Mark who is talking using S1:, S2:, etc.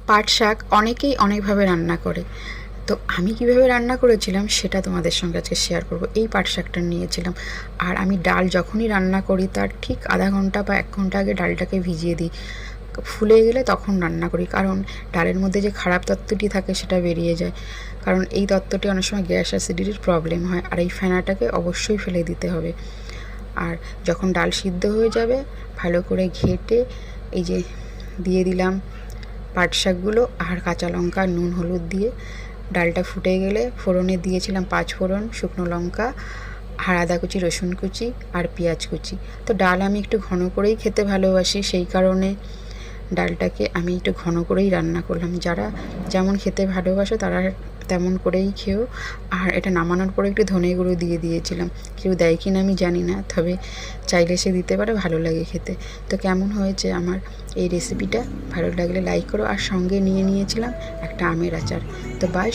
S1: পাট শাক অনেকেই অনেকভাবে রান্না করে, তো আমি কিভাবে রান্না করেছিলাম সেটা তোমাদের সঙ্গে আজকে শেয়ার করব। এই পাট শাকটা নিয়েছিলাম, আর আমি ডাল যখনই রান্না করি তার ঠিক আধা ঘন্টা বা 1 ঘন্টা আগে ডালটাকে ভিজিয়ে দিই। ফুলে গেলে তখন রান্না করি, কারণ ডালের মধ্যে যে খারাপ তত্ত্বটি থাকে সেটা বেরিয়ে যায়। কারণ এই তত্ত্বটি অনেক সময় গ্যাস অ্যাসিডিটির প্রবলেম হয়, আর এই ফেনাটাকে অবশ্যই ফেলে দিতে হবে। আর যখন ডাল সিদ্ধ হয়ে যাবে ভালো করে ঘেঁটে এই যে দিয়ে দিলাম পাট শাকগুলো আর কাঁচা লঙ্কা, নুন হলুদ দিয়ে ডালটা ফুটে গেলে ফোড়নে দিয়েছিলাম 5 ফোড়ন, শুকনো লঙ্কা আর আদা কুচি, রসুন কুচি আর পেঁয়াজ কুচি। তো ডাল আমি একটু ঘন করেই খেতে ভালোবাসি, সেই কারণে ডালটাকে আমি একটু ঘন করেই রান্না করলাম। যারা যেমন খেতে ভালোবাসো তারা তেমন করেই খেও। আর এটা নামানোর পরে একটু ধনে গুঁড়ো দিয়ে দিয়েছিলাম, কেউ দেয় কি না আমি জানি না, তবে চাইলে সে দিতে পারে, ভালো লাগে খেতে। তো কেমন হয়েছে আমার এই রেসিপিটা ভালো লাগলে লাইক করো। আর সঙ্গে নিয়েছিলাম একটা আমের আচার। তো বাই।